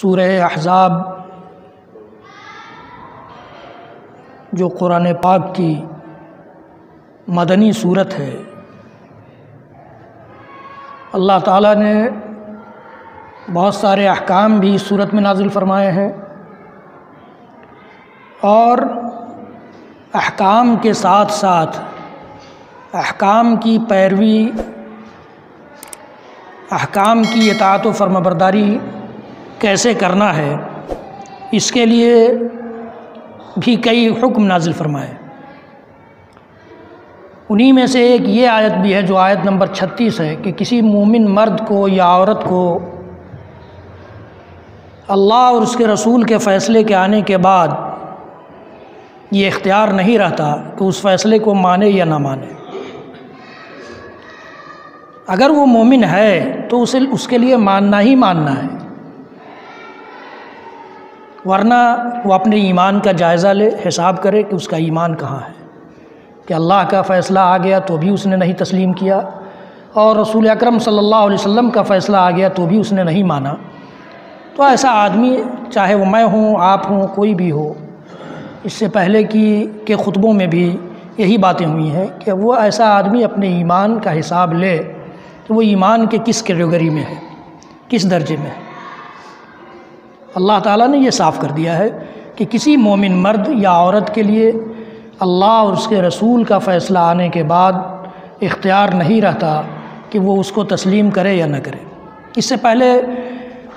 सूरह अहज़ाब जो कुरान पाक की मदनी सूरत है, अल्लाह ताला ने बहुत सारे अहकाम भी इस सूरत में नाजिल फरमाए हैं और अहकाम के साथ साथ अहकाम की पैरवी, अहकाम की इताअत व फर्माबरदारी कैसे करना है, इसके लिए भी कई हुक्म नाजिल फरमाए। उन्हीं में से एक ये आयत भी है जो आयत नंबर 36 है कि किसी मोमिन मर्द को या औरत को अल्लाह और उसके रसूल के फ़ैसले के आने के बाद ये इख्तियार नहीं रहता कि उस फ़ैसले को माने या ना माने। अगर वो मोमिन है तो उसे उसके लिए मानना ही मानना है, वरना वो अपने ईमान का जायज़ा ले, हिसाब करे कि उसका ईमान कहाँ है, कि अल्लाह का फ़ैसला आ गया तो भी उसने नहीं तस्लीम किया और रसूल अकरम सल्लल्लाहु अलैहि वसल्लम का फ़ैसला आ गया तो भी उसने नहीं माना। तो ऐसा आदमी, चाहे वो मैं हूँ, आप हूँ, कोई भी हो, इससे पहले के खुतबों में भी यही बातें हुई हैं कि वो ऐसा आदमी अपने ईमान का हिसाब ले कि वो ईमान के किस कैटेगरी में है, किस दर्जे में है। अल्लाह ताला ने ये साफ़ कर दिया है कि किसी मोमिन मर्द या औरत के लिए अल्लाह और उसके रसूल का फ़ैसला आने के बाद इख्तियार नहीं रहता कि वो उसको तस्लीम करे या न करे। इससे पहले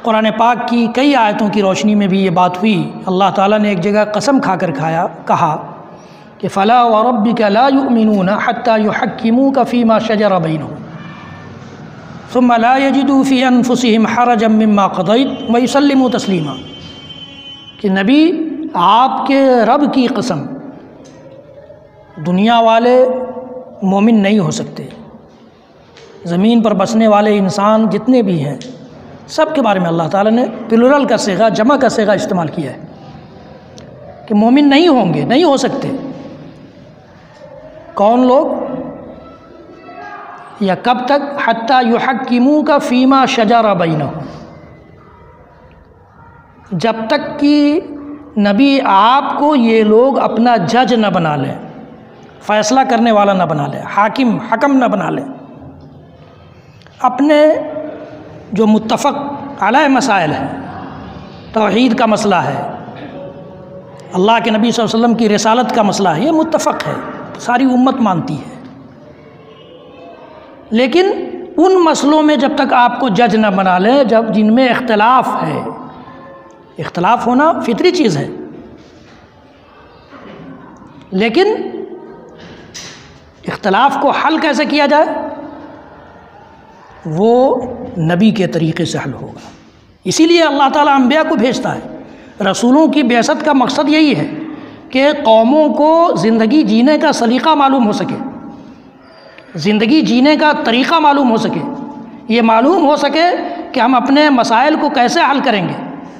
कुरान पाक की कई आयतों की रोशनी में भी ये बात हुई। अल्लाह ताला ने एक जगह कसम खाकर कहा कि फ़ला व रब्बिका ला युमिनूना हत्ता युहक्किमूका फ़ीमा शजरा बैनहुम सुम्मा ला यजिदू फ़ी अनफुसिहिम हरजम मिम्मा क़ज़ैत व युसल्लिमू तस्लीमा। कि नबी, आपके रब की कसम, दुनिया वाले मोमिन नहीं हो सकते। ज़मीन पर बसने वाले इंसान जितने भी हैं, सब के बारे में अल्लाह ताला ने प्लुरल का सेगा, जमा का सेगा इस्तेमाल किया है कि मोमिन नहीं होंगे, नहीं हो सकते। कौन लोग? या कब तक? हत्ता युहक्किमूका फ़ीमा शजरा बैनहुम, जब तक कि नबी आपको ये लोग अपना जज न बना लें, फ़ैसला करने वाला न बना लें, हाकिम हकम न बना लें। अपने जो मुत्तफ़क़ अलैह मसाइल है, तौहीद का मसला है, अल्लाह के नबी सल्लल्लाहु अलैहि वसल्लम की रिसालत का मसला है, ये मुत्तफ़क़ है, सारी उम्मत मानती है। लेकिन उन मसलों में जब तक आपको जज न बना लें जब जिनमें इख्तलाफ है, इख्तलाफ होना फितरी चीज़ है, लेकिन इख्तलाफ को हल कैसे किया जाए, वो नबी के तरीक़े से हल होगा। इसीलिए अल्लाह ताला अंबिया को भेजता है। रसूलों की बेअसत का मकसद यही है कि कौमों को ज़िंदगी जीने का सलीक़ा मालूम हो सके, ज़िंदगी जीने का तरीक़ा मालूम हो सके, ये मालूम हो सके कि हम अपने मसाइल को कैसे हल करेंगे।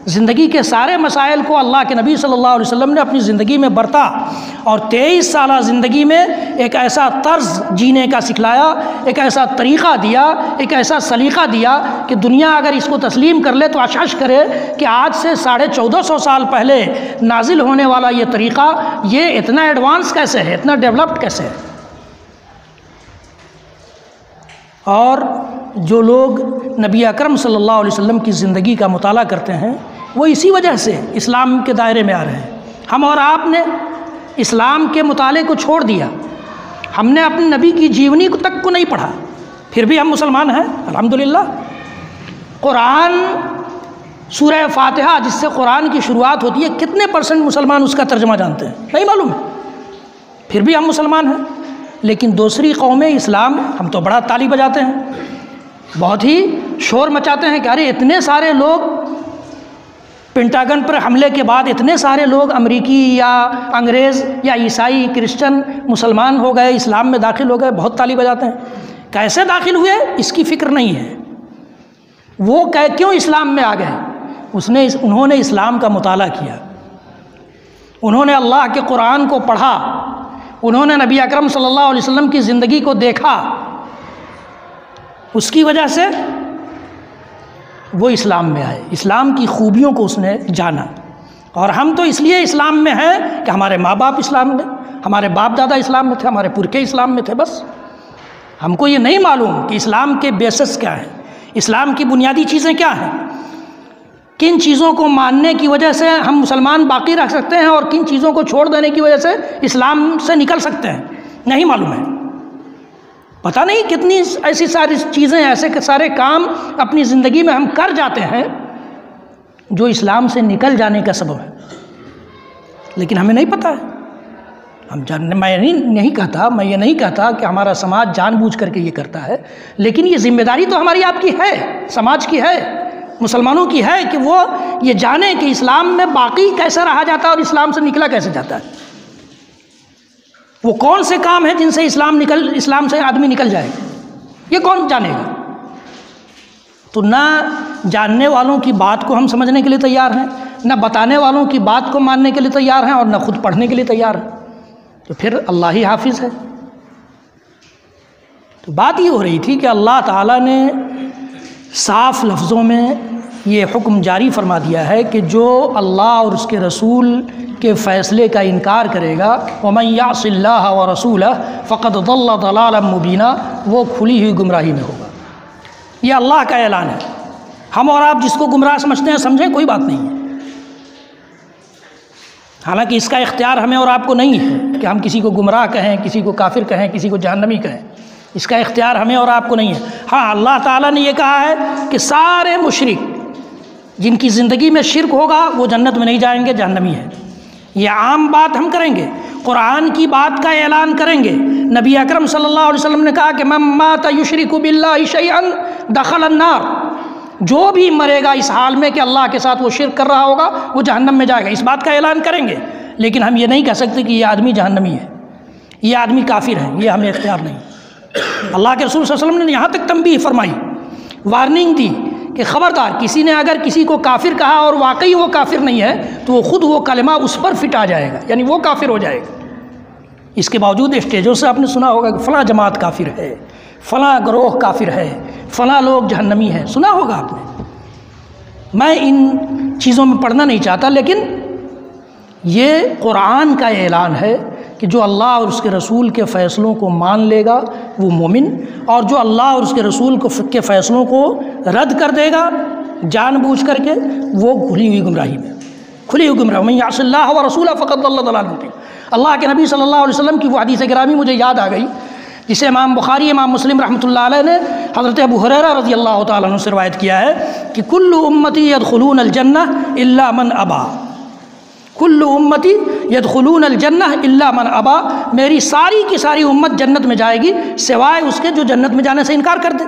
ज़िंदगी के सारे मसाइल को अल्लाह के नबी सल्लल्लाहु अलैहि वसल्लम ने अपनी ज़िंदगी में बरता और 23 साल ज़िंदगी में एक ऐसा तर्ज़ जीने का सिखलाया, एक ऐसा तरीक़ा दिया, एक ऐसा सलीक़ा दिया कि दुनिया अगर इसको तस्लीम कर ले तो अशश करे कि आज से 1450 साल पहले नाजिल होने वाला ये तरीक़ा, ये इतना एडवांस कैसे है, इतना डेवलप्ड कैसे है। और जो लोग नबी अकरम सल्लल्लाहु अलैहि वसल्लम की ज़िंदगी का मुताला करते हैं वो इसी वजह से इस्लाम के दायरे में आ रहे हैं। हम और आपने इस्लाम के मुताले को छोड़ दिया, हमने अपने नबी की जीवनी को तक को नहीं पढ़ा, फिर भी हम मुसलमान हैं अल्हम्दुलिल्लाह। कुरान, सूरह फातिहा जिससे कुरान की शुरुआत होती है, कितने % मुसलमान उसका तर्जुमा जानते हैं? नहीं मालूम है, फिर भी हम मुसलमान हैं। लेकिन दूसरी कौमें इस्लाम, हम तो बड़ा ताली बजाते हैं, बहुत ही शोर मचाते हैं कि अरे इतने सारे लोग पेंटागन पर हमले के बाद इतने सारे लोग अमेरिकी या अंग्रेज़ या ईसाई, क्रिश्चियन मुसलमान हो गए, इस्लाम में दाखिल हो गए, बहुत ताली बजाते हैं। कैसे दाखिल हुए इसकी फ़िक्र नहीं है, वो क्यों इस्लाम में आ गए। उन्होंने इस्लाम का मुताला किया, उन्होंने अल्लाह के कुरान को पढ़ा, उन्होंने नबी अकरम सल्लल्लाहु अलैहि वसल्लम की ज़िंदगी को देखा, उसकी वजह से वो इस्लाम में आए, इस्लाम की खूबियों को उसने जाना। और हम तो इसलिए इस्लाम में हैं कि हमारे माँ बाप इस्लाम में, हमारे बाप दादा इस्लाम में थे, हमारे पुरखे इस्लाम में थे। बस हमको ये नहीं मालूम कि इस्लाम के बेसिस क्या हैं, इस्लाम की बुनियादी चीज़ें क्या हैं, किन चीज़ों को मानने की वजह से हम मुसलमान बाकी रख सकते हैं और किन चीज़ों को छोड़ देने की वजह से इस्लाम से निकल सकते हैं, नहीं मालूम है। पता नहीं कितनी ऐसी सारी चीज़ें, ऐसे सारे काम अपनी ज़िंदगी में हम कर जाते हैं जो इस्लाम से निकल जाने का सबब है, लेकिन हमें नहीं पता है। मैं ये नहीं कहता कि हमारा समाज जानबूझ करके ये करता है, लेकिन ये जिम्मेदारी तो हमारी आपकी है, समाज की है, मुसलमानों की है कि वो ये जाने कि इस्लाम में बाकी कैसे रहा जाता है और इस्लाम से निकला कैसे जाता है। वो कौन से काम है जिनसे इस्लाम से आदमी निकल जाएगा, ये कौन जानेगा। तो ना जानने वालों की बात को हम समझने के लिए तैयार हैं, ना बताने वालों की बात को मानने के लिए तैयार हैं, और ना खुद पढ़ने के लिए तैयार हैं। तो फिर अल्लाह ही हाफिज़ है। तो बात ये हो रही थी कि अल्लाह ताला ने साफ लफ्ज़ों में ये हुक्म जारी फरमा दिया है कि जो अल्लाह और उसके रसूल के फ़ैसले का इनकार करेगा, वमन यासिल्लाह व रसूलह फ़क़द ज़ल्ल ज़लालन मुबीना, वो खुली हुई गुमराही में होगा। ये अल्लाह का ऐलान है। हम और आप जिसको गुमराह समझते हैं समझें, कोई बात नहीं है। हालांकि इसका इख्तियार हमें और आपको नहीं है कि हम किसी को गुमराह कहें, किसी को काफिर कहें, किसी को जहन्नमी कहें। इसका इख्तियार हमें और आपको नहीं है। हाँ, अल्लाह ताला ने ये कहा है कि सारे मुशरिक जिनकी ज़िंदगी में शिर्क होगा वो जन्नत में नहीं जाएंगे, जहन्नमी है। ये आम बात हम करेंगे, कुरान की बात का ऐलान करेंगे। नबी अकरम सल्लल्लाहु अलैहि वसल्लम ने कहा कि मन माता युशरिकु बिल्लाहि शैअन दखल अन्नार, जो भी मरेगा इस हाल में कि अल्लाह के साथ वो शिर्क कर रहा होगा वो जहन्नम में जाएगा। इस बात का ऐलान करेंगे, लेकिन हम ये नहीं कह सकते कि ये आदमी जहन्नमी है, ये आदमी काफिर है, ये हमें इख्तियार नहीं। अल्लाह के रसूल सल्लल्लाहु अलैहि वसल्लम ने यहाँ तक तंबीह फरमाई, वार्निंग दी कि ख़बरदार, किसी ने अगर किसी को काफिर कहा और वाकई वो काफिर नहीं है तो वो खुद वो कलमा उस पर फिट आ जाएगा, यानी वो काफिर हो जाएगा। इसके बावजूद स्टेजों से आपने सुना होगा कि फ़लाँ जमात काफिर है, फ़लाँ ग्रोह काफिर है, फ़लाँ लोग जहन्नमी हैं, सुना होगा आपने। मैं इन चीज़ों में पढ़ना नहीं चाहता, लेकिन ये कुरान का ऐलान है कि जो अल्लाह और उसके रसूल के फ़ैसलों को मान लेगा वो मोमिन, और जो अल्लाह और उसके रसूल के फ़ैसलों को रद्द कर देगा जानबूझ करके, वो खुली हुई गुमराही में, खुली हुई गुमराही। मैं यासिल्लाह व रसूलह फ़क़द ज़ल्ल ज़लालन मुबीन। अल्लाह के नबी सल्लल्लाहु अलैहि वसल्लम की वो हदीस गिरामी मुझे याद आ गई, जिसे इमाम बुखारी, इमाम मुस्लिम रहमतुल्लाह अलैह ने हज़रत अबू हुरैरा रज़ियल्लाहु ताला अन्हु से रिवायत किया है कि कुल्लु उम्मती यदखुलूनल जन्नह इल्ला मन अबा, कुल्लु उम्मती यदखुलूनल जन्नह इल्ला मन अबा, मेरी सारी की सारी उम्मत जन्नत में जाएगी सिवाय उसके जो जन्नत में जाने से इनकार कर दे।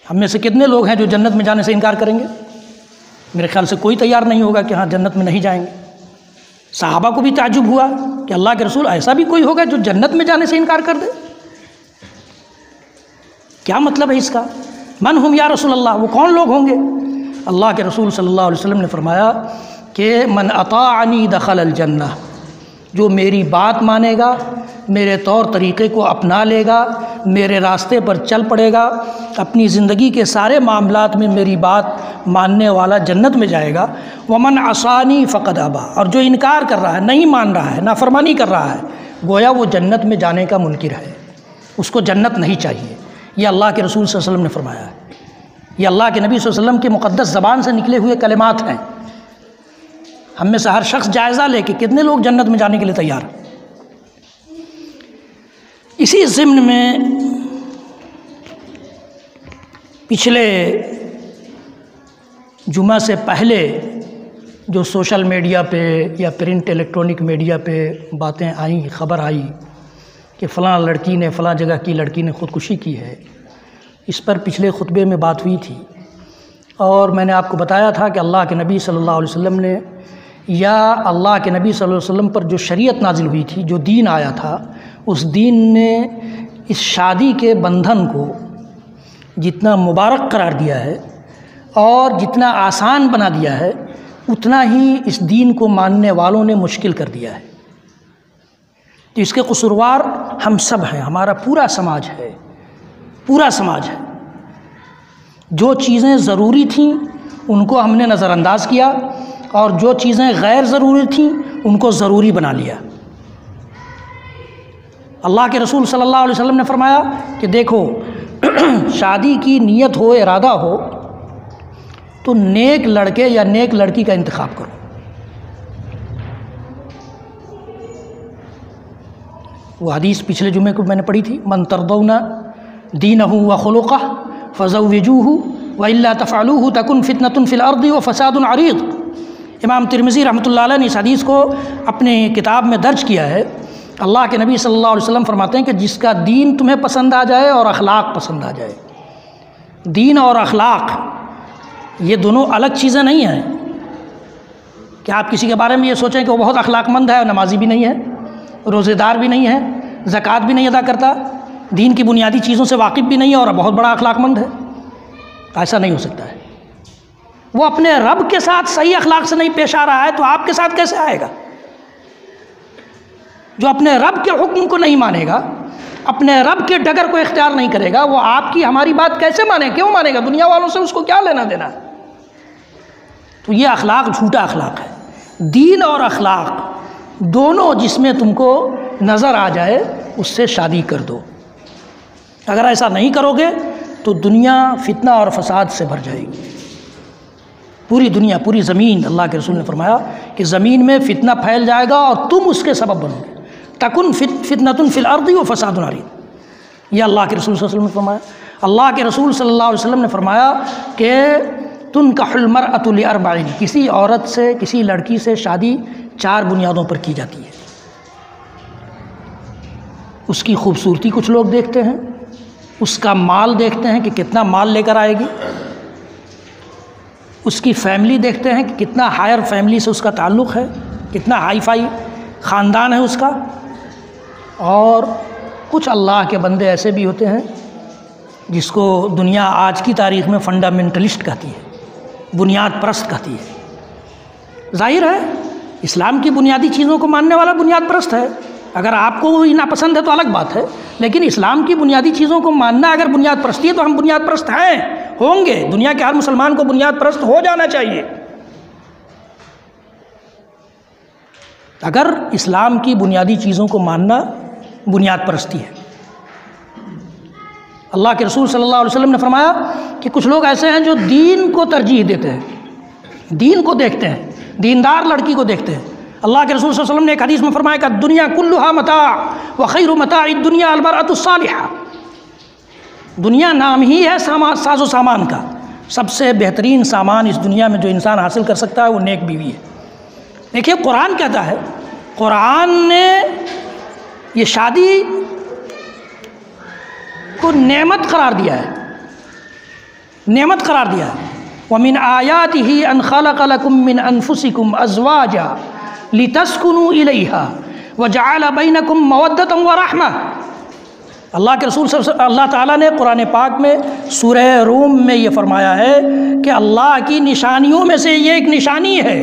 हम में से कितने लोग हैं जो जन्नत में जाने से इनकार करेंगे? मेरे ख्याल से कोई तैयार नहीं होगा कि हाँ जन्नत में नहीं जाएंगे। सहाबा को भी ताज्जुब हुआ कि अल्लाह के रसूल, ऐसा भी कोई होगा जो जन्नत में जाने से इनकार कर दे? क्या मतलब है इसका? मन हुम या रसूल अल्लाह, वो कौन लोग होंगे? अल्लाह के रसूल सल्लल्लाहु अलैहि वसल्लम ने फरमाया कि मन अताअनी दखल अल जन्नह, जो मेरी बात मानेगा, मेरे तौर तरीक़े को अपना लेगा, मेरे रास्ते पर चल पड़ेगा, अपनी ज़िंदगी के सारे मामलात में मेरी बात मानने वाला जन्नत में जाएगा। वमन असानी फ़क़द अबा, और जो इनकार कर रहा है, नहीं मान रहा है, नाफरमानी कर रहा है, गोया वो जन्नत में जाने का मुनकिर है, उसको जन्नत नहीं चाहिए। ये अल्लाह के रसूल सल्लल्लाहु अलैहि वसल्लम ने फरमाया है। ये अल्लाह के नबी सल्लल्लाहु अलैहि वसल्लम की मुक़द्दस ज़बान से निकले हुए कलिमात हैं। हम में से हर शख्स जायज़ा ले कि कितने लोग जन्नत में जाने के लिए तैयार हैं। इसी ज़िम्न में पिछले जुमा से पहले जो सोशल मीडिया पे या प्रिंट इलेक्ट्रॉनिक मीडिया पे बातें आई, ख़बर आई कि फ़लाँ लड़की ने, फ़लाँ जगह की लड़की ने ख़ुदकुशी की है, इस पर पिछले खुतबे में बात हुई थी। और मैंने आपको बताया था कि अल्लाह के नबी सल्लल्लाहु अलैहि वसल्लम ने, या अल्लाह के नबी सल्लल्लाहु अलैहि वसल्लम पर जो शरीयत नाजिल हुई थी, जो दीन आया था, उस दीन ने इस शादी के बंधन को जितना मुबारक करार दिया है और जितना आसान बना दिया है, उतना ही इस दीन को मानने वालों ने मुश्किल कर दिया है। तो इसके कसूरवार हम सब हैं, हमारा पूरा समाज है, पूरा समाज है। जो चीज़ें ज़रूरी थीं उनको हमने नज़रअंदाज किया और जो चीज़ें गैर ज़रूरी थीं उनको ज़रूरी बना लिया। अल्लाह के रसूल सल्लल्लाहु अलैहि वसल्लम ने फरमाया कि देखो शादी की नीयत हो, इरादा हो, तो नेक लड़के या नेक लड़की का इंतखाब करो। वो हदीस पिछले जुमे को मैंने पढ़ी थी, मन तरदौना दीनहु व खुलुक़ह फ़ज़व्विजूहु व इल्ला तफ़अलूहु तकुन फ़ितनतुन फ़िल अर्दि व फ़सादुन अरीद। इमाम तिरमिज़ी रहमतुल्लाह अलैह ने इस हदीस को अपने किताब में दर्ज किया है। अल्लाह के नबी सल्लल्लाहु अलैहि वसल्लम फरमाते हैं कि जिसका दीन तुम्हें पसंद आ जाए और अखलाक पसंद आ जाए। दीन और अखलाक ये दोनों अलग चीज़ें नहीं हैं कि आप किसी के बारे में ये सोचें कि वो बहुत अखलाकमंद है, नमाजी भी नहीं है, रोज़ेदार भी नहीं है, ज़कात भी नहीं अदा करता, दीन की बुनियादी चीज़ों से वाकिफ़ भी नहीं है और बहुत बड़ा अखलाकमंद है। ऐसा नहीं हो सकता है। वो अपने रब के साथ सही अखलाक से नहीं पेश आ रहा है तो आपके साथ कैसे आएगा? जो अपने रब के हुक्म को नहीं मानेगा, अपने रब के डगर को इख्तियार नहीं करेगा, वो आपकी हमारी बात कैसे माने? क्यों मानेगा? दुनिया वालों से उसको क्या लेना देना? तो ये अखलाक झूठा अखलाक है। दीन और अखलाक दोनों जिसमें तुमको नज़र आ जाए उससे शादी कर दो। अगर ऐसा नहीं करोगे तो दुनिया फितना और फसाद से भर जाएगी। पूरी दुनिया, पूरी ज़मीन, अल्लाह के रसूल ने फरमाया कि ज़मीन में फितना फैल जाएगा और तुम उसके सबब बनोगे। तकुन फितनतुन फ़िल अर्दि व फ़सादुन अरीद। यह अल्लाह के रसूल सल्लल्लाहु अलैहि वसल्लम ने फरमाया। अल्लाह के रसूल सल्लल्लाहु अलैहि वसल्लम ने फरमाया कि तुनकाहुल मरअतु लिअरबईन, किसी औरत से, किसी लड़की से शादी 4 बुनियादों पर की जाती है। उसकी खूबसूरती कुछ लोग देखते हैं, उसका माल देखते हैं कि कितना माल लेकर आएगी, उसकी फैमिली देखते हैं कि कितना हायर फैमिली से उसका ताल्लुक़ है, कितना हाई फाई ख़ानदान है उसका। और कुछ अल्लाह के बंदे ऐसे भी होते हैं जिसको दुनिया आज की तारीख़ में फंडामेंटलिस्ट कहती है, बुनियाद परस्त कहती है। जाहिर है इस्लाम की बुनियादी चीज़ों को मानने वाला बुनियाद परस्त है। अगर आपको वो नापसंद है तो अलग बात है, लेकिन इस्लाम की बुनियादी चीज़ों को मानना अगर बुनियाद परस्ती है तो हम बुनियाद परस्त हैं, होंगे। दुनिया के हर मुसलमान को बुनियाद परस्त हो जाना चाहिए। अगर इस्लाम की बुनियादी चीज़ों को मानना बुनियाद परस्ती है। अल्लाह के रसूल सल्लल्लाहु अलैहि वसल्लम ने फरमाया कि कुछ लोग ऐसे हैं जो दीन को तरजीह देते हैं, दीन को देखते हैं, दीनदार लड़की को देखते हैं। अल्लाह के रसूल सल्लल्लाहु अलैहि वसल्लम ने एक हदीस में फरमाया कि दुनिया कुल्लुहा मता व खैरु मताइद दुनिया अल मरअतु सालिहा। दुनिया नाम ही है साजो सामान का, सबसे बेहतरीन सामान इस दुनिया में जो इंसान हासिल कर सकता है वो नेक बीवी है। देखिए कुरान कहता है, कुरान ने ये शादी को नेमत करार दिया है, नेमत करार दिया है। व मिन आयातिही अन खलक़ लकुम मिन अनफुसिकुम अज़वाजा लितस्कुनु इलैहा व जअल बैनकुम मवद्दतन व रहमा। अल्लाह के रसूल अल्लाह ताला ने कुरान पाक में सूरह रूम में ये फरमाया है कि अल्लाह की निशानियों में से ये एक निशानी है।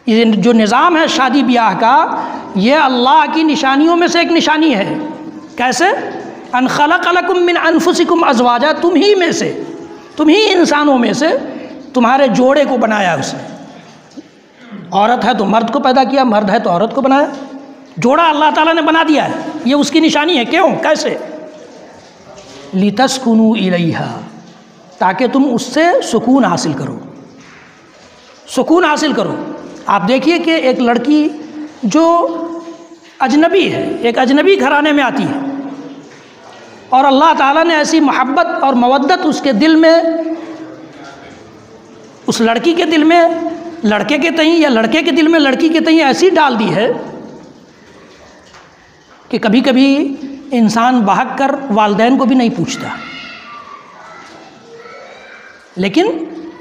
ये जो निज़ाम है शादी ब्याह का, ये अल्लाह की निशानियों में से एक निशानी है। कैसे? अन खलक़ लकुम मिन अनफुसिकुम अज़वाजा, तुम ही में से, तुम ही इंसानों में से तुम्हारे जोड़े को बनाया उसने। औरत है तो मर्द को पैदा किया, मर्द है तो औरत को बनाया, जोड़ा अल्लाह ताला ने बना दिया है। ये उसकी निशानी है। क्यों? कैसे? लितस्कुनु इलैहा, ताकि तुम उससे सुकून हासिल करो, सुकून हासिल करो। आप देखिए कि एक लड़की जो अजनबी है, एक अजनबी घराने में आती है और अल्लाह ताला ने ऐसी मोहब्बत और मवद्दत उसके दिल में, उस लड़की के दिल में लड़के के तईं या लड़के के दिल में लड़की के तईं ऐसी डाल दी है कि कभी कभी इंसान बहक कर वालिदैन को भी नहीं पूछता। लेकिन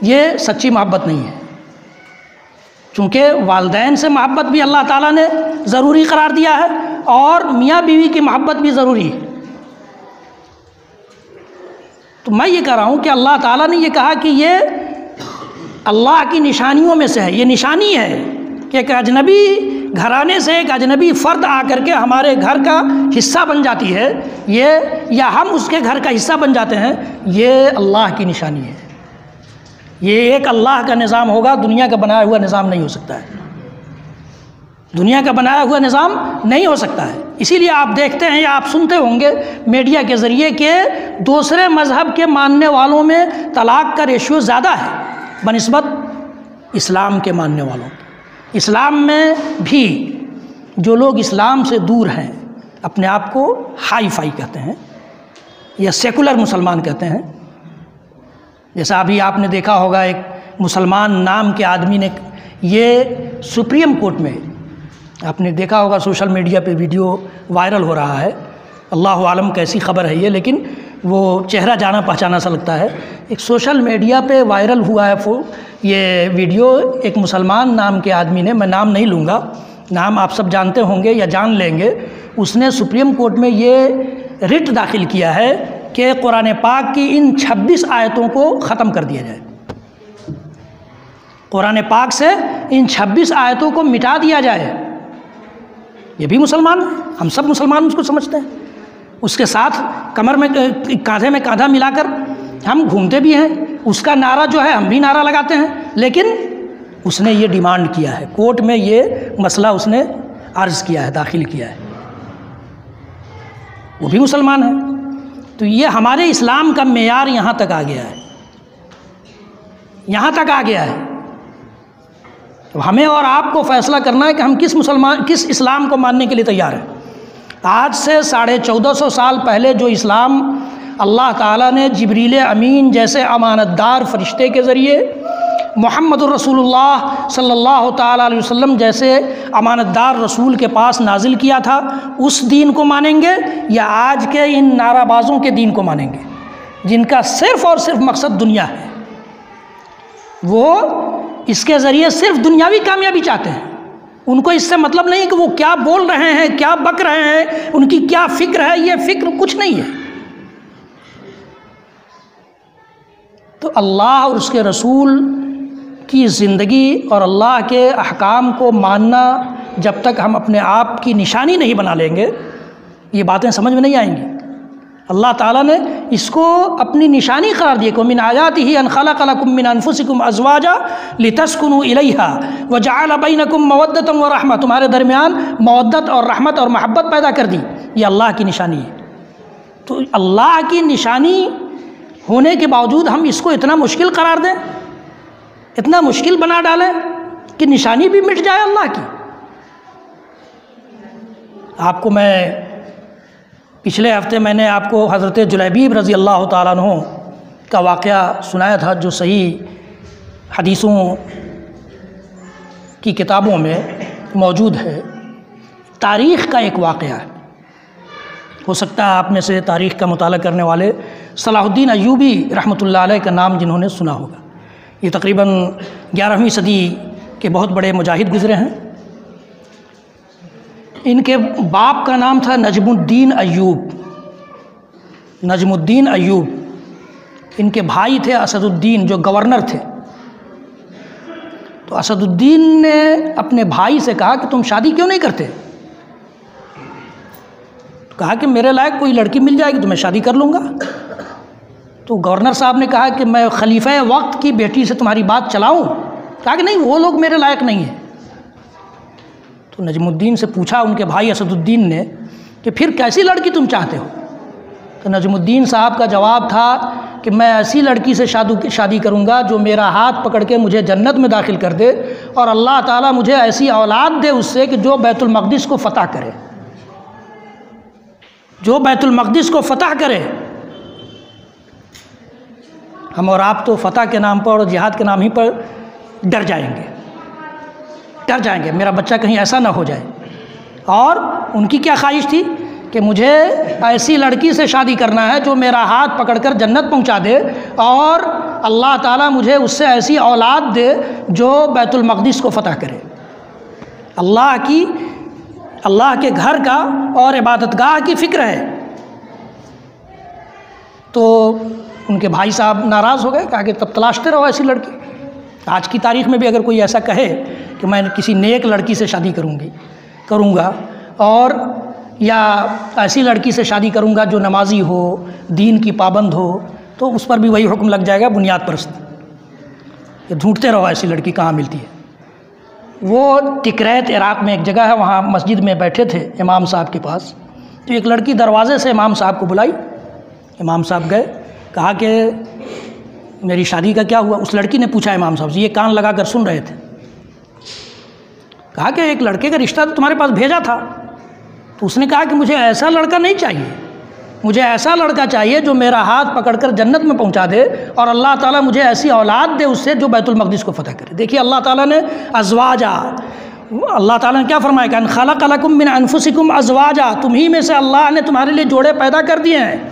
ये सच्ची मोहब्बत नहीं है, चूँकि वालिदैन से मोहब्बत भी अल्लाह ताला ने ज़रूरी करार दिया है और मियाँ बीवी की मोहब्बत भी ज़रूरी है। तो मैं ये कह रहा हूँ कि अल्लाह ताला ने ये कहा कि ये अल्लाह की निशानियों में से है, ये निशानी है कि एक अजनबी घराने से एक अजनबी फ़र्द आकर के हमारे घर का हिस्सा बन जाती है, ये या हम उसके घर का हिस्सा बन जाते हैं, ये अल्लाह की निशानी है। ये एक अल्लाह का निज़ाम होगा, दुनिया का बनाया हुआ निज़ाम नहीं हो सकता है। दुनिया का बनाया हुआ निज़ाम नहीं हो सकता है। इसीलिए आप देखते हैं या आप सुनते होंगे मीडिया के ज़रिए कि दूसरे मज़हब के मानने वालों में तलाक़ का रेशियो ज़्यादा है बनिस्बत इस्लाम के मानने वालों। इस्लाम में भी जो लोग इस्लाम से दूर हैं, अपने आप को हाई फाई कहते हैं या सेकुलर मुसलमान कहते हैं। जैसा अभी आपने देखा होगा, एक मुसलमान नाम के आदमी ने, ये सुप्रीम कोर्ट में, आपने देखा होगा सोशल मीडिया पे वीडियो वायरल हो रहा है, अल्लाह आलम कैसी ख़बर है ये, लेकिन वो चेहरा जाना पहचाना सा लगता है। एक सोशल मीडिया पे वायरल हुआ है ये वीडियो, एक मुसलमान नाम के आदमी ने, मैं नाम नहीं लूँगा, नाम आप सब जानते होंगे या जान लेंगे, उसने सुप्रीम कोर्ट में ये रिट दाखिल किया है कि कुरान पाक की इन 26 आयतों को ख़त्म कर दिया जाए। कुरान पाक से इन 26 आयतों को मिटा दिया जाए। ये भी मुसलमान, हम सब मुसलमान उसको समझते हैं। उसके साथ कमर में कांधे में कांधा मिलाकर हम घूमते भी हैं। उसका नारा जो है हम भी नारा लगाते हैं, लेकिन उसने ये डिमांड किया है, कोर्ट में ये मसला उसने अर्ज़ किया है, दाखिल किया है। वो भी मुसलमान है। तो ये हमारे इस्लाम का मेयार यहाँ तक आ गया है, यहाँ तक आ गया है। तो हमें और आपको फ़ैसला करना है कि हम किस इस्लाम को मानने के लिए तैयार हैं। आज से 1450 साल पहले जो इस्लाम अल्लाह ताला ने जिब्रील अमीन जैसे अमानतदार फ़रिश्ते के ज़रिए, मुहम्मदुर रसूलुल्लाह सल्लल्लाहु ताला अलैहि वसल्लम जैसे अमानतदार रसूल के पास नाजिल किया था, उस दीन को मानेंगे या आज के इन नाराबाज़ों के दीन को मानेंगे जिनका सिर्फ़ और सिर्फ मकसद दुनिया है। वो इसके ज़रिए सिर्फ दुनियावी कामयाबी चाहते हैं। उनको इससे मतलब नहीं कि वो क्या बोल रहे हैं, क्या बक रहे हैं, उनकी क्या फ़िक्र है, ये फ़िक्र कुछ नहीं है। तो अल्लाह और उसके रसूल की ज़िंदगी और अल्लाह के अहकाम को मानना जब तक हम अपने आप की निशानी नहीं बना लेंगे, ये बातें समझ में नहीं आएंगी। अल्लाह ताला ने इसको अपनी निशानी करार दिया कि मिन आयातिही अन खलक़ लकुम मिन अनफुसिकुम अज़वाजा लितस्कुनु इलैहा व जअल बैनकुम मवद्दतन व रहमा, तुम्हारे दरमियान मवद्दत और रहमत और मोहब्बत पैदा कर दी। ये अल्लाह की निशानी है। तो अल्लाह की निशानी होने के बावजूद हम इसको इतना मुश्किल करार दें, इतना मुश्किल बना डालें कि निशानी भी मिट जाए अल्लाह की। आपको मैं पिछले हफ्ते मैंने आपको हज़रत जुलैबीब रज़ी अल्लाह ताला अन्हु का वाक़या सुनाया था, जो सही हदीसों की किताबों में मौजूद है। तारीख़ का एक वाक़या है। हो सकता है आप में से तारीख़ का मुताला करने वाले सलाहुद्दीन अय्यूबी रहमतुल्लाह अलैह का नाम जिन्होंने सुना होगा। ये तकरीबन 11वीं सदी के बहुत बड़े मुजाहिद गुज़रे हैं। इनके बाप का नाम था नजमुद्दीन अय्यूब, नजमुद्दीन अय्यूब। इनके भाई थे असदुद्दीन, जो गवर्नर थे। तो असदुद्दीन ने अपने भाई से कहा कि तुम शादी क्यों नहीं करते? तो कहा कि मेरे लायक कोई लड़की मिल जाएगी तो मैं शादी कर लूँगा। तो गवर्नर साहब ने कहा कि मैं खलीफा वक्त की बेटी से तुम्हारी बात चलाऊँ? कहा कि नहीं, वो लोग मेरे लायक नहीं है। तो नजमुद्दीन से पूछा उनके भाई असदुद्दीन ने कि फिर कैसी लड़की तुम चाहते हो? तो नजमुद्दीन साहब का जवाब था कि मैं ऐसी लड़की से शादी करूँगा जो मेरा हाथ पकड़ के मुझे जन्नत में दाखिल कर दे, और अल्लाह ताला मुझे ऐसी औलाद दे उससे कि जो बैतुल मक़दिस को फ़तह करे, जो बैतुल मक़दिस को फ़तह करे। हम और आप तो फ़तह के नाम पर और जिहाद के नाम ही पर डर जाएंगे, डर जाएंगे, मेरा बच्चा कहीं ऐसा ना हो जाए। और उनकी क्या ख्वाहिश थी कि मुझे ऐसी लड़की से शादी करना है जो मेरा हाथ पकड़कर जन्नत पहुंचा दे, और अल्लाह ताला मुझे उससे ऐसी औलाद दे जो बैतुल मक़दिस को फ़तह करे। अल्लाह के घर का और इबादतगाह की फ़िक्र है। तो उनके भाई साहब नाराज़ हो गए, कहा कि तब तलाशते रहो ऐसी लड़की। आज की तारीख़ में भी अगर कोई ऐसा कहे कि मैं किसी नेक लड़की से शादी करूँगा और या ऐसी लड़की से शादी करूँगा जो नमाजी हो, दीन की पाबंद हो, तो उस पर भी वही हुक्म लग जाएगा, बुनियाद परस्त। ये ढूंढते रहो ऐसी लड़की कहाँ मिलती है। वो तिकरैत इराक़ में एक जगह है, वहाँ मस्जिद में बैठे थे इमाम साहब के पास, तो एक लड़की दरवाज़े से इमाम साहब को बुलाई। इमाम साहब गए, कहा कि मेरी शादी का क्या हुआ। उस लड़की ने पूछा इमाम साहब से, ये कान लगा कर सुन रहे थे। कहा कि एक लड़के का रिश्ता तो तुम्हारे पास भेजा था। तो उसने कहा कि मुझे ऐसा लड़का नहीं चाहिए, मुझे ऐसा लड़का चाहिए जो मेरा हाथ पकड़कर जन्नत में पहुंचा दे और अल्लाह ताला मुझे ऐसी औलाद दे उससे जो बैतुल मक़दिस को फ़तह करे। देखिए अल्लाह ताला ने अज़वाजा, अल्लाह ताला ने क्या फरमाया कि अन खलक़ लकुम मिन अनफुसिकुम अज़वाजा, तुम्ही में से अल्लाह ने तुम्हारे लिए जोड़े पैदा कर दिए हैं।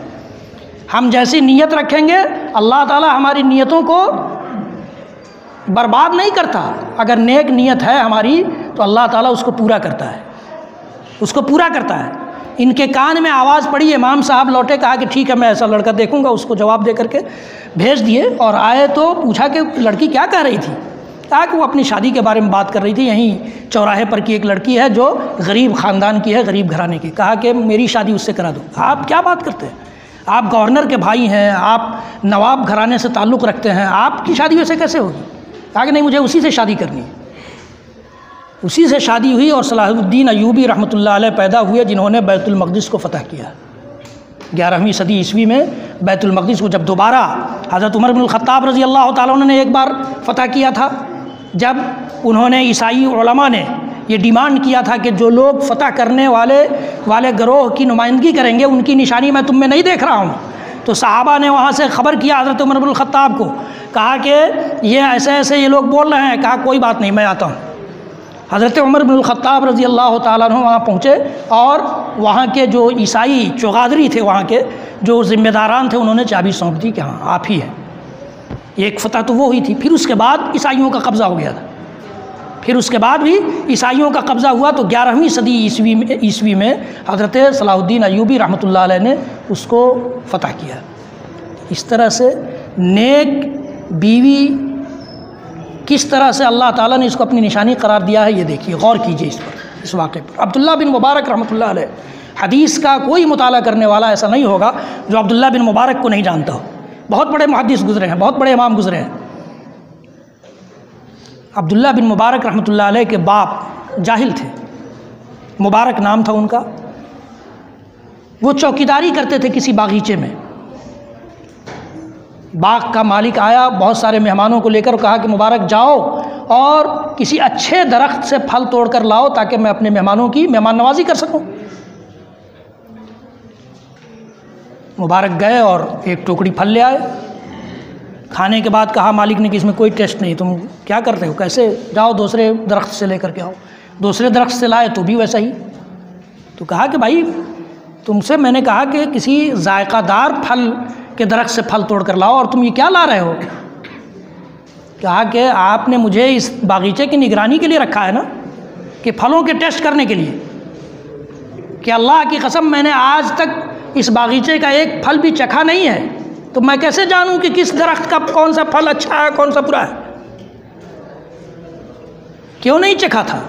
हम जैसी नीयत रखेंगे अल्लाह ताला हमारी नीयतों को बर्बाद नहीं करता। अगर नेक नीयत है हमारी तो अल्लाह ताला उसको पूरा करता है, उसको पूरा करता है। इनके कान में आवाज़ पड़ी, इमाम साहब लौटे, कहा कि ठीक है मैं ऐसा लड़का देखूंगा। उसको जवाब दे करके भेज दिए और आए तो पूछा कि लड़की क्या कह रही थी। कहा कि वो अपनी शादी के बारे में बात कर रही थी। यहीं चौराहे पर की एक लड़की है जो गरीब ख़ानदान की है, गरीब घराने की। कहा कि मेरी शादी उससे करा दो। आप क्या बात करते हैं, आप गवर्नर के भाई हैं, आप नवाब घराने से ताल्लुक़ रखते हैं, आपकी शादी वैसे कैसे होगी। कहा कि नहीं मुझे उसी से शादी करनी है। उसी से शादी हुई और सलाहुद्दीन अय्यूबी रहमतुल्लाह अलैह पैदा हुए, जिन्होंने बैतुल मक़दिस को फ़तह किया। 11वीं सदी ईस्वी में बैतुल मक़दिस को जब दोबारा हज़रत उमर बिन ख़त्ताब रज़ी अल्लाह तआला अन्हु ने एक बार फ़तह किया था, जब उन्होंने ईसाई उलमा ने ये डिमांड किया था कि जो लोग फ़तह करने वाले गिरोह की नुमाइंदगी करेंगे उनकी निशानी मैं तुम में नहीं देख रहा हूँ। तो सहाबा ने वहाँ से ख़बर किया हज़रत उमर बिन ख़त्ताब को, कहा कि ये ऐसे ऐसे ये लोग बोल रहे हैं। कहा कोई बात नहीं, मैं आता हूँ। हज़रत उमर बिन ख़त्ताब रज़ी अल्लाह तआला अन्हु वहाँ पहुँचे और वहाँ के जो ईसाई चौगादरी थे, वहाँ के जो ज़िम्मेदारान थे, उन्होंने चाबी सौंप दी कि हाँ आप ही हैं। एक फ़तह तो वो हुई थी। फिर उसके बाद ईसाइयों का कब्ज़ा हो गया था। फिर उसके बाद भी ईसाइयों का कब्ज़ा हुआ तो 11वीं सदी ईस्वी में हज़रत सलाहुद्दीन अय्यूबी रहमतुल्लाह अलैह ने उसको फ़तह किया। इस तरह से नेक बीवी किस तरह से अल्लाह ताला ने इसको अपनी निशानी करार दिया है, ये देखिए, गौर कीजिए इस पर, इस वाक़े पर। अब्दुल्ला बिन मुबारक रहमतुल्लाह अलैह, हदीस का कोई मुताला करने वाला ऐसा नहीं होगा जो अब्दुल्ला बिन मुबारक को नहीं जानता हो। बहुत बड़े मुहद्दिस गुज़रे हैं, बहुत बड़े इमाम गुज़रे हैं। अब्दुल्ला बिन मुबारक रहमतुल्लाह अलैह के बाप जाहिल थे, मुबारक नाम था उनका। वो चौकीदारी करते थे किसी बागीचे में। बाग का मालिक आया बहुत सारे मेहमानों को लेकर, कहा कि मुबारक जाओ और किसी अच्छे दरख्त से फल तोड़ कर लाओ ताकि मैं अपने मेहमानों की मेहमान नवाजी कर सकूं। मुबारक गए और एक टोकरी फल ले आए। खाने के बाद कहा मालिक ने कि इसमें कोई टेस्ट नहीं, तुम क्या करते हो, कैसे, जाओ दूसरे दरख्त से लेकर के आओ। दूसरे दरख्त से लाए तो भी वैसा ही। तो कहा कि भाई तुमसे मैंने कहा कि किसी जायकादार फल के दरख्त से फल तोड़ कर लाओ और तुम ये क्या ला रहे हो। कहा कि आपने मुझे इस बागीचे की निगरानी के लिए रखा है ना, कि फलों के टेस्ट करने के लिए। कि अल्लाह की कसम मैंने आज तक इस बागीचे का एक फल भी चखा नहीं है, तो मैं कैसे जानूं कि किस दरख्त का कौन सा फल अच्छा है कौन सा बुरा है। क्यों नहीं चखा था?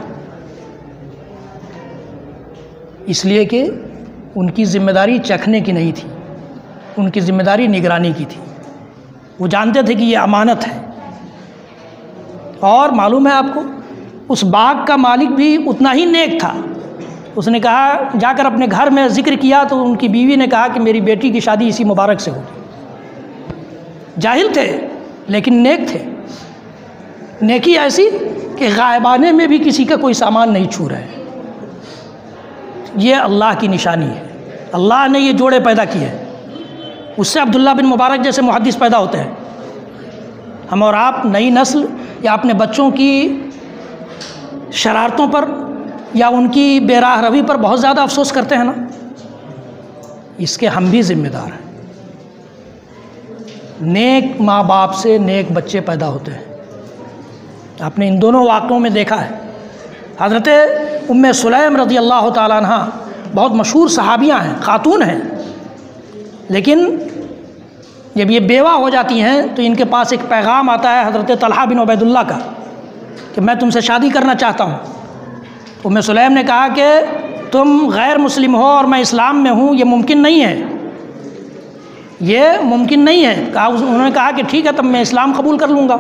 इसलिए कि उनकी जिम्मेदारी चखने की नहीं थी, उनकी जिम्मेदारी निगरानी की थी। वो जानते थे कि ये अमानत है। और मालूम है आपको, उस बाग का मालिक भी उतना ही नेक था। उसने कहा, जाकर अपने घर में जिक्र किया तो उनकी बीवी ने कहा कि मेरी बेटी की शादी इसी मुबारक से होगी। जाहिल थे लेकिन नेक थे। नेकी ऐसी कि गायबाने में भी किसी का कोई सामान नहीं छू रहे। ये अल्लाह की निशानी है। अल्लाह ने ये जोड़े पैदा किए हैं। उससे अब्दुल्ला बिन मुबारक जैसे मुहद्दिस पैदा होते हैं। हम और आप नई नस्ल या अपने बच्चों की शरारतों पर या उनकी बेराह रवी पर बहुत ज़्यादा अफसोस करते हैं ना, इसके हम भी ज़िम्मेदार हैं। नेक माँ बाप से नेक बच्चे पैदा होते हैं। आपने इन दोनों वाक़ों में देखा है। हज़रत उम्मे सुलैम रज़ी अल्लाह ताला अन्हा बहुत मशहूर सहाबियाँ हैं, खातून हैं, लेकिन जब ये बेवा हो जाती हैं तो इनके पास एक पैगाम आता है हज़रत तलहा बिन उबैदुल्लाह का कि मैं तुमसे शादी करना चाहता हूँ। तो उम्मे सुलैम ने कहा कि तुम गैर मुस्लिम हो और मैं इस्लाम में हूँ, ये मुमकिन नहीं है, ये मुमकिन नहीं है। उन्होंने कहा कि ठीक है, तब मैं इस्लाम कबूल कर लूँगा।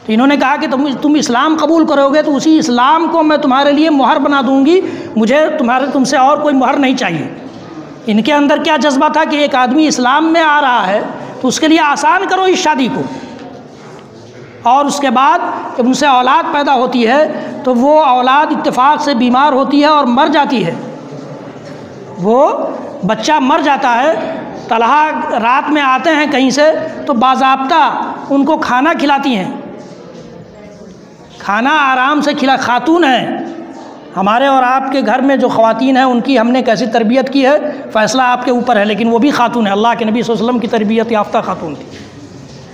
तो इन्होंने कहा कि तुम इस्लाम कबूल करोगे तो उसी इस्लाम को मैं तुम्हारे लिए मुहर बना दूँगी, मुझे तुमसे और कोई मुहर नहीं चाहिए। इनके अंदर क्या जज्बा था कि एक आदमी इस्लाम में आ रहा है तो उसके लिए आसान करो इस शादी को, और उसके बाद जब उनसे औलाद पैदा होती है तो वो औलाद इत्तेफाक से बीमार होती है और मर जाती है, वो बच्चा मर जाता है। तलहा रात में आते हैं कहीं से तो बाज़ाब्ता उनको खाना खिलाती हैं, खाना आराम से खिला। खातून हैं, हमारे और आपके घर में जो ख़वातीन हैं उनकी हमने कैसी तरबियत की है फ़ैसला आपके ऊपर है, लेकिन वो भी खातून है। अल्लाह के नबी सल्लल्लाहु अलैहि वसल्लम की तरबियत याफ्ता खातून थी,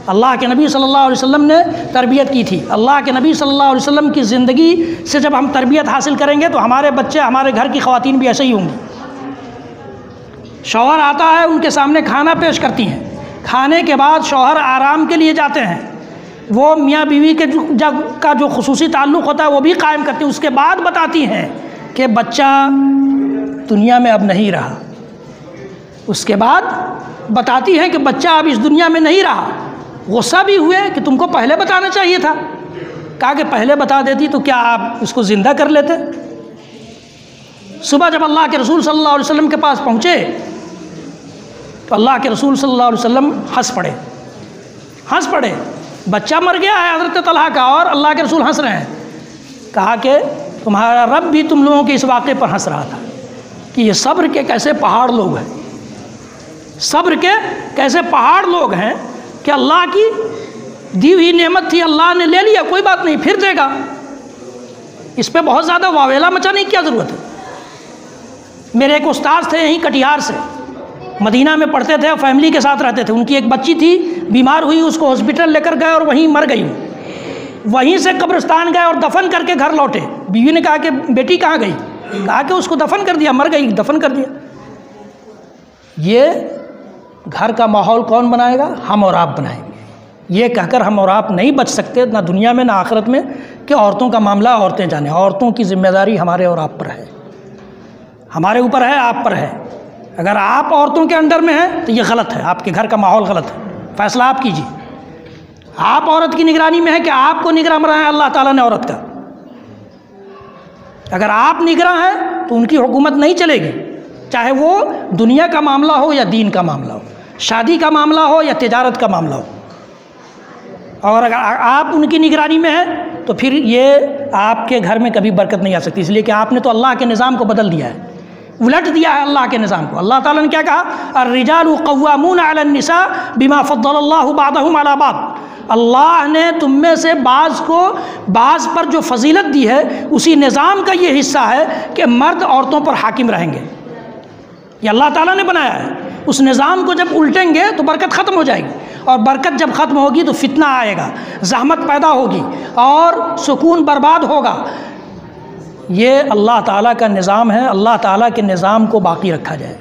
अल्लाह के नबी सल्लल्लाहु अलैहि वसल्लम ने तरबियत की थी। अल्लाह के नबी सल्लल्लाहु अलैहि वसल्लम की ज़िंदगी से जब हम तरबियत हासिल करेंगे तो हमारे बच्चे, हमारे घर की ख़वातीन भी ऐसे ही होंगी। शौहर आता है, उनके सामने खाना पेश करती हैं, खाने के बाद शौहर आराम के लिए जाते हैं, वो मियाँ बीवी के का जो खुसूसी ताल्लुक़ होता है वो भी कायम करती हैं। उसके बाद बताती हैं कि बच्चा दुनिया में अब नहीं रहा, उसके बाद बताती हैं कि बच्चा अब इस दुनिया में नहीं रहा। गुस्सा भी हुए कि तुमको पहले बताना चाहिए था। कहा कि पहले बता देती तो क्या आप उसको ज़िंदा कर लेते। सुबह जब अल्लाह के रसूल सल्लल्लाहु अलैहि वसल्लम के पास पहुँचे तो अल्लाह के रसूल सल्लल्लाहु अलैहि वसल्लम हंस पड़े। बच्चा मर गया है हज़रत तलहा का और अल्लाह के रसूल हंस रहे हैं। कहा कि तुम्हारा रब भी तुम लोगों के इस वाक़े पर हंस रहा था कि ये सब्र के कैसे पहाड़ लोग हैं, सब्र के कैसे पहाड़ लोग हैं कि अल्लाह की दी हुई नेमत थी, अल्लाह ने ले लिया, कोई बात नहीं, फिर देगा। इस पर बहुत ज़्यादा वावेला मचाने की क्या ज़रूरत है। मेरे एक उस्ताद थे यहीं कटिहार से, मदीना में पढ़ते थे, फैमिली के साथ रहते थे। उनकी एक बच्ची थी, बीमार हुई, उसको हॉस्पिटल लेकर गए और वहीं मर गई। वहीं से कब्रिस्तान गए और दफन करके घर लौटे। बीवी ने कहा कि बेटी कहाँ गई? कहा कि उसको दफन कर दिया, मर गई, दफन कर दिया। ये घर का माहौल कौन बनाएगा? हम और आप बनाएंगे। ये कहकर हम और आप नहीं बच सकते, ना दुनिया में ना आखिरत में, कि औरतों का मामला औरतें जाने। औरतों की जिम्मेदारी हमारे और आप पर है, हमारे ऊपर है, आप पर है। अगर आप औरतों के अंडर में हैं तो ये गलत है, आपके घर का माहौल गलत है, फैसला आप कीजिए। आप औरत की निगरानी में है कि आपको निगरान बनाया अल्लाह ताला ने औरत का। अगर आप निगरान हैं तो उनकी हुकूमत नहीं चलेगी, चाहे वो दुनिया का मामला हो या दीन का मामला हो, शादी का मामला हो या तिजारत का मामला हो। और अगर आप उनकी निगरानी में हैं तो फिर ये आपके घर में कभी बरकत नहीं आ सकती, इसलिए कि आपने तो अल्लाह के निज़ाम को बदल दिया है, उलट दिया है अल्लाह के निज़ाम को। अल्लाह ताला ने क्या कहा? अर्रिजालु क़व्वामूना अला निसा बिमा फ़द्दलल्लाहु बादहुम अला बाद। अल्लाह ने तुम में से बाज़ को बाज़ पर जो फजीलत दी है, उसी निज़ाम का ये हिस्सा है कि मर्द औरतों पर हाकिम रहेंगे। ये अल्लाह ताला ने बनाया है। उस निज़ाम को जब उल्टेंगे तो बरकत ख़त्म हो जाएगी, और बरकत जब ख़त्म होगी तो फितना आएगा, ज़हमत पैदा होगी और सुकून बर्बाद होगा। ये अल्लाह ताला का निज़ाम है। अल्लाह ताला के निज़ाम को बाकी रखा जाए,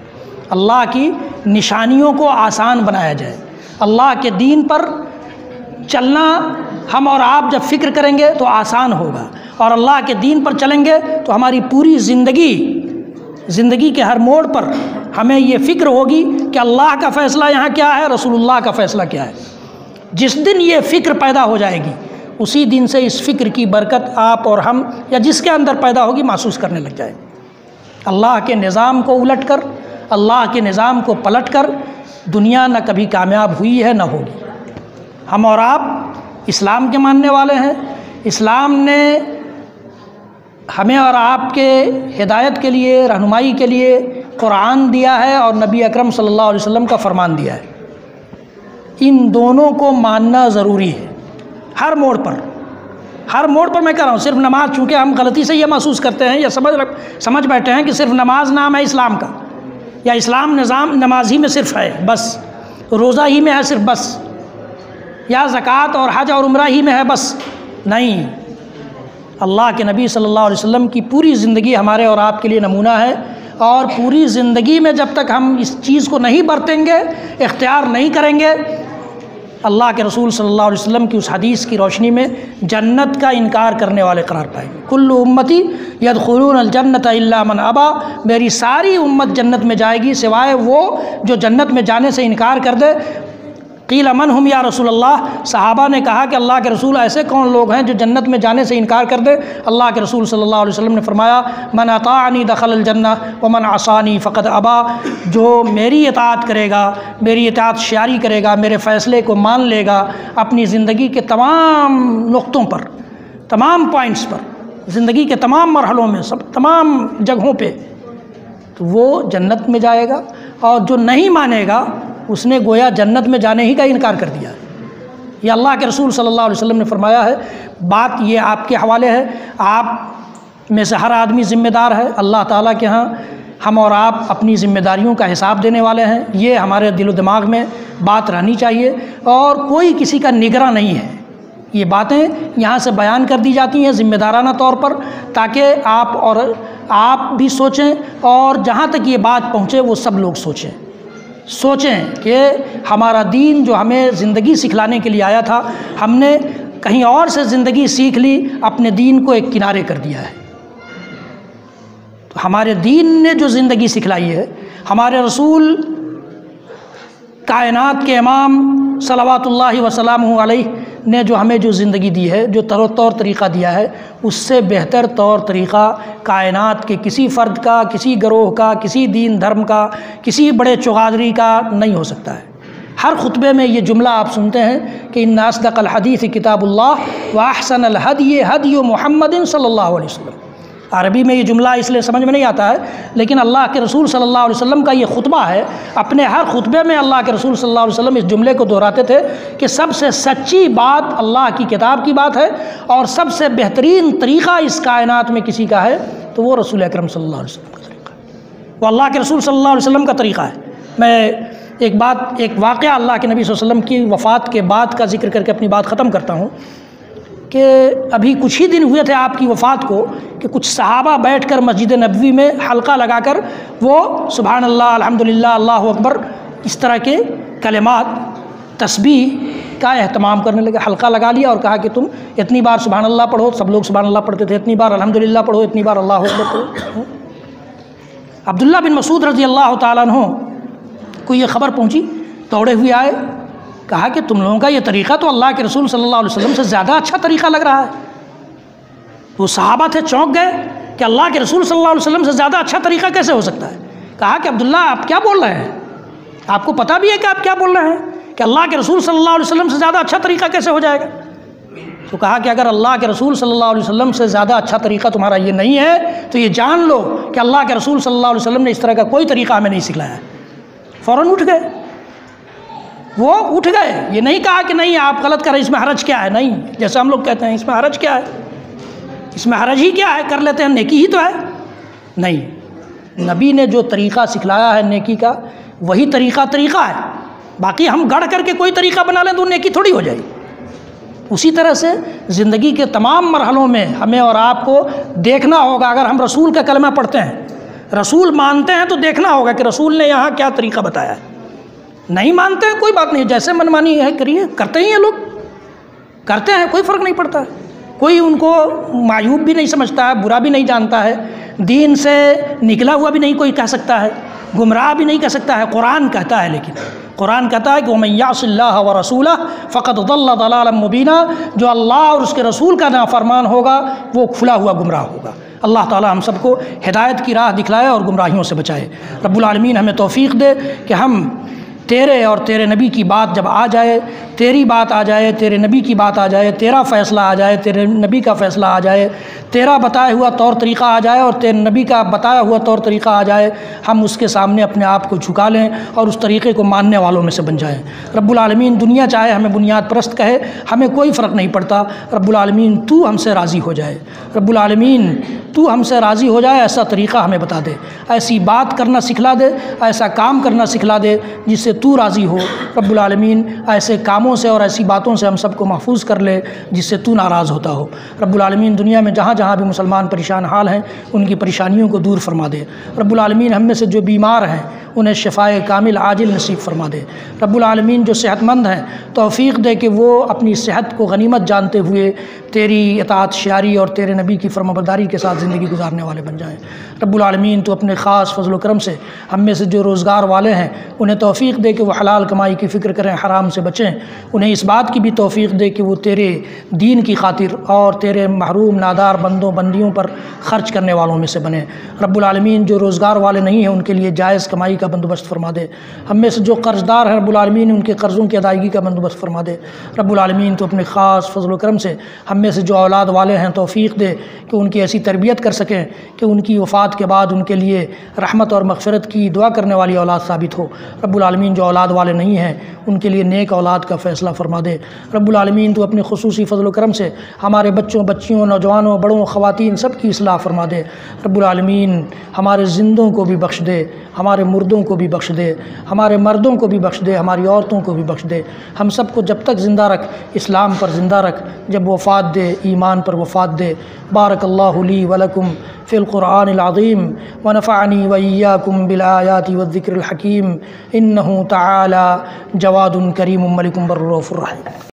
अल्लाह की निशानियों को आसान बनाया जाए। अल्लाह के दीन पर चलना हम और आप जब फ़िक्र करेंगे तो आसान होगा, और अल्लाह के दीन पर चलेंगे तो हमारी पूरी ज़िंदगी के हर मोड़ पर हमें ये फ़िक्र होगी कि अल्लाह का फ़ैसला यहाँ क्या है, रसूलुल्लाह का फ़ैसला क्या है। जिस दिन ये फ़िक्र पैदा हो जाएगी, उसी दिन से इस फ़िक्र की बरकत आप और हम या जिसके अंदर पैदा होगी महसूस करने लग जाए। अल्लाह के निज़ाम को उलट कर, अल्लाह के निज़ाम को पलट कर दुनिया न कभी कामयाब हुई है न होगी। हम और आप इस्लाम के मानने वाले हैं। इस्लाम ने हमें और आपके हिदायत के लिए, रहनुमाई के लिए कुरान दिया है और नबी अकरम सल्लल्लाहु अलैहि वसल्लम का फरमान दिया है। इन दोनों को मानना ज़रूरी है हर मोड़ पर मैं कह रहा हूँ। सिर्फ नमाज, चूँकि हम गलती से ये महसूस करते हैं या समझ बैठे हैं कि सिर्फ नमाज नाम है इस्लाम का, या इस्लाम निज़ाम नमाज ही में सिर्फ है बस, रोज़ा ही में है सिर्फ बस, या ज़कात और हज और उम्रा ही में है बस। नहीं, अल्लाह के नबी सल्लल्लाहु अलैहि वसल्लम की पूरी ज़िंदगी हमारे और आपके लिए नमूना है। और पूरी ज़िंदगी में जब तक हम इस चीज़ को नहीं बरतेंगे, इख्तियार नहीं करेंगे, अल्लाह के रसूल सल्लल्लाहु अलैहि वसल्लम की उस हदीस की रोशनी में जन्नत का इनकार करने वाले करार पाएंगे। कुल्लु उम्मती यदखुलून अल जन्नत इल्ला मन अबा, मेरी सारी उम्मत जन्नत में जाएगी सिवाय वो जो जन्नत में जाने से इनकार कर दे। क़ील मन हुम या रसूल अल्लाह, सहाबा ने कहा कि अल्लाह के रसूल ऐसे कौन लोग हैं जो जन्नत में जाने से इनकार कर दे। अल्लाह के रसूल सल्लल्लाहु अलैहि वसल्लम ने फरमाया मन अताअनी दखल जन्नह व मन असानी फ़क़द अबा, जो मेरी इताअत करेगा, मेरी इताअत शारी करेगा, मेरे फ़ैसले को मान लेगा अपनी ज़िंदगी के तमाम नुक़्तों पर, तमाम पॉइंट्स पर, ज़िंदगी के तमाम मरहलों में, सब तमाम जगहों पे, तो वो जन्नत में जाएगा। और जो नहीं मानेगा उसने गोया जन्नत में जाने ही का इनकार कर दिया। ये अल्लाह के रसूल सल्लल्लाहु अलैहि वसल्लम ने फरमाया है। बात ये आपके हवाले है, आप में से हर आदमी ज़िम्मेदार है। अल्लाह ताला के यहाँ हम और आप अपनी ज़िम्मेदारियों का हिसाब देने वाले हैं। ये हमारे दिलो दिमाग में बात रहनी चाहिए और कोई किसी का निगरान नहीं है। ये बातें यहाँ से बयान कर दी जाती हैं ज़िम्मेदाराना तौर पर, ताकि आप और आप भी सोचें और जहाँ तक ये बात पहुँचे वो सब लोग सोचें कि हमारा दीन जो हमें ज़िंदगी सिखलाने के लिए आया था, हमने कहीं और से ज़िंदगी सीख ली, अपने दीन को एक किनारे कर दिया है। तो हमारे दीन ने जो ज़िंदगी सिखलाई है, हमारे रसूल कायनात के इमाम सलवातुल्लाहि वसलामुहु अलैहि ने जो हमें जो ज़िंदगी दी है, जो तौर तरीक़ा दिया है, उससे बेहतर तौर तरीक़ा कायनात के किसी फ़र्द का, किसी गिरोह का, किसी दीन धर्म का, किसी बड़े चौगादरी का नहीं हो सकता है। हर खुतबे में ये जुमला आप सुनते हैं कि इन्ना अस्दक़ल हदीस किताबुल्लाह व अहसनल हदी हदी मुहम्मदिन सल्लल्लाहु अलैहि वसल्लम। अरबी में ये जुमला इसलिए समझ में नहीं आता है, लेकिन अल्लाह के रसूल सल्लल्लाहु अलैहि वसल्लम का ये खुतबा है। अपने हर खुतबे में अल्लाह के रसूल सल्लल्लाहु अलैहि वसल्लम इस जुमले को दोहराते थे कि सबसे सच्ची बात अल्लाह की किताब की बात है और सबसे बेहतरीन तरीक़ा इस कायनात में किसी का है तो वो रसूल अकरम सल्लल्लाहु अलैहि वसल्लम का तरीक़ा है, वो अल्लाह के रसूल सल्लल्लाहु अलैहि वसल्लम का तरीक़ा है। मैं एक वाक़या अल्लाह के नबी सल्लल्लाहु अलैहि वसल्लम की वफ़ात के बाद का जिक्र करके अपनी बात ख़त्म करता हूँ कि अभी कुछ ही दिन हुए थे आपकी वफ़ात को कि कुछ सहाबा बैठकर मस्जिद नबवी में हल्का लगाकर वो सुभान अल्लाह, अल्हम्दुलिल्लाह, अल्लाहु अकबर, इस तरह के कलिमात तस्बीह का एहतमाम करने लगे। हल्का लगा लिया और कहा कि तुम इतनी बार सुभान अल्लाह पढ़ो, सब लोग सुभान अल्लाह पढ़ते थे, इतनी बार अल्हम्दुलिल्लाह पढ़ो, इतनी बार अल्लाहु अकबर पढ़ो। अब्दुल्ला बिन मसूद रज़ी अल्लाह तआला अन्हु को ये ख़बर पहुँची, दौड़े हुए आए, कहा कि तुम लोगों का ये तरीक़ा तो अल्लाह के रसूल सल्लल्लाहु अलैहि वसल्लम से ज़्यादा अच्छा तरीक़ा लग रहा है। वो सहाबा थे, चौंक गए कि अल्लाह के रसूल सल्लल्लाहु अलैहि वसल्लम से ज़्यादा अच्छा तरीक़ा कैसे हो सकता है। कहा कि अब्दुल्ला आप क्या बोल रहे हैं, आपको पता भी है कि आप क्या बोल रहे हैं कि अल्लाह के रसूल सल्लल्लाहु अलैहि वसल्लम से ज़्यादा अच्छा तरीक़ा कैसे हो जाएगा। तो कहा कि अगर अल्लाह के रसूल सल्लल्लाहु अलैहि वसल्लम से ज़्यादा अच्छा तरीक़ा तुम्हारा ये नहीं है तो ये जान लो कि अल्लाह के रसूल सल्लल्लाहु अलैहि वसल्लम ने इस तरह का कोई तरीक़ा हमें नहीं सिखलाया है। फ़ौरन उठ गए, वो उठ गए, ये नहीं कहा कि नहीं आप गलत कर रहे, इसमें हरज क्या है। नहीं, जैसे हम लोग कहते हैं इसमें हरज क्या है, इसमें हरज ही क्या है, कर लेते हैं, नेकी ही तो है। नहीं, नबी ने जो तरीक़ा सिखलाया है नेकी का, वही तरीक़ा है। बाकी हम गढ़ करके कोई तरीक़ा बना लें तो नेकी थोड़ी हो जाएगी। उसी तरह से ज़िंदगी के तमाम मरहलों में हमें और आपको देखना होगा। अगर हम रसूल का कलमा पढ़ते हैं, रसूल मानते हैं, तो देखना होगा कि रसूल ने यहाँ क्या तरीक़ा बताया है। नहीं मानते हैं, कोई बात नहीं, जैसे मनमानी है करिए, करते ही हैं लोग, करते हैं, कोई फ़र्क नहीं पड़ता है। कोई उनको मायूब भी नहीं समझता है, बुरा भी नहीं जानता है, दीन से निकला हुआ भी नहीं कोई कह सकता है, गुमराह भी नहीं कह सकता है। कुरान कहता है, लेकिन कुरान कहता है कि वमन यासिल्लाह व रसूलह फ़क़द ज़ल्ल ज़लालन मुबीना, जो अल्लाह और उसके रसूल का नाफरमान होगा वो खुला हुआ गुमराह होगा। अल्लाह ताला हम सबको हिदायत की राह दिखलाए और गुमराहियों से बचाए। रब्बुल आलमीन हमें तौफ़ीक़ दे कि हम तेरे और तेरे नबी की बात जब आ जाए, तेरी बात आ जाए, तेरे नबी की बात आ जाए, तेरा फ़ैसला आ जाए, तेरे नबी का फ़ैसला आ जाए, तेरा बताया हुआ तौर तरीक़ा आ जाए और तेरे नबी का बताया हुआ तौर तरीक़ा आ जाए, हम उसके सामने अपने आप को झुका लें और उस तरीक़े को मानने वालों में से बन जाएं। रब्बुल आलमीन दुनिया चाहे हमें बुनियाद परस्त कहे, हमें कोई फ़र्क नहीं पड़ता। रब्बुल आलमीन तू हमसे राज़ी हो जाए, रब्बुल आलमीन तू हमसे राज़ी हो जाए, ऐसा तरीक़ा हमें बता दे, ऐसी बात करना सिखला दे, ऐसा काम करना सिखला दे जिससे तू राज़ी हो। रब्बुल आलमीन ऐसे कामों से और ऐसी बातों से हम सबको महफूज कर ले जिससे तू नाराज़ होता हो। रब्बुल आलमीन दुनिया में जहाँ जहाँ भी मुसलमान परेशान हाल हैं उनकी परेशानियों को दूर फरमा दे। रब्बुल आलमीन हम में से जो बीमार हैं उन्हें शिफ़ाए कामिल आजिल नसीब फरमा दे। रब्बुल आलमीन जो सेहतमंद हैं तौफ़ीक़ दे कि वो अपनी सेहत को गनीमत जानते हुए तेरी इताअत शारी और तेरे नबी की फरमाबरदारी के साथ ज़िंदगी गुजारने वाले बन जाएँ। रब्बुल आलमीन तो अपने ख़ास फज़ल व करम से हम में से जो रोज़गार वाले हैं उन्हें तौफ़ीक़ दे कि वो हलाल कमाई की फ़िक्र करें, हराम से बचें। उन्हें इस बात की भी तौफ़ीक़ दे कि वो तेरे दीन की खातिर और तेरे महरूम नादार बंदों बंदियों पर ख़र्च करने वालों में से बने। रब्बुल आलमीन जो रोज़गार वाले नहीं हैं उनके लिए जायज़ कमाई का बंदोबस्त फरमा दे। हम में से जो कर्ज़दार हैं रब्बुल आलमीन उनके कर्ज़ों की अदायगी का बंदोबस्त फरमा दे। रब्बुल आलमीन तो अपने ख़ास फज़ल व करम से हम में से जो औलाद वाले हैं तौफ़ीक़ दे कि उनकी ऐसी तरबियत कर सकें कि उनकी वफ़ात के बाद उनके लिए रहमत और मग़फ़िरत की दुआ करने वाली औलाद साबित हो। रब्बुल आलमीन जो औलाद वाले नहीं हैं उनके लिए नेक औलाद का फ़ैसला फरमा दे। रब्बुल आलमीन तो अपने ख़ुसूसी फज़ल व करम से हमारे बच्चों बच्चियों नौजवानों बड़ों ख़वातीन सब की इस्लाह फरमा दे। रब्बुल आलमीन हमारे ज़िंदों को भी बख्श दे, हमारे मुर्दों को भी बख्श दे, हमारे मर्दों को भी बख्श दे, हमारी औरतों को भी बख्श दे। हम सब को जब तक ज़िंदा रख, इस्लाम पर ज़िंदा रख, जब वफ़ात दे ईमान पर वफ़ात दे। बारकल्लाहु ली व लकुम फ़िल क़ुरआनिल अज़ीम व नफ़अनी व इय्याकुम बिल आयाति व ज़िक्रिल हकीम। इन्नहु तआला जवादुन करीमुम मलिकुम बर्रुफ़ुर रहीम।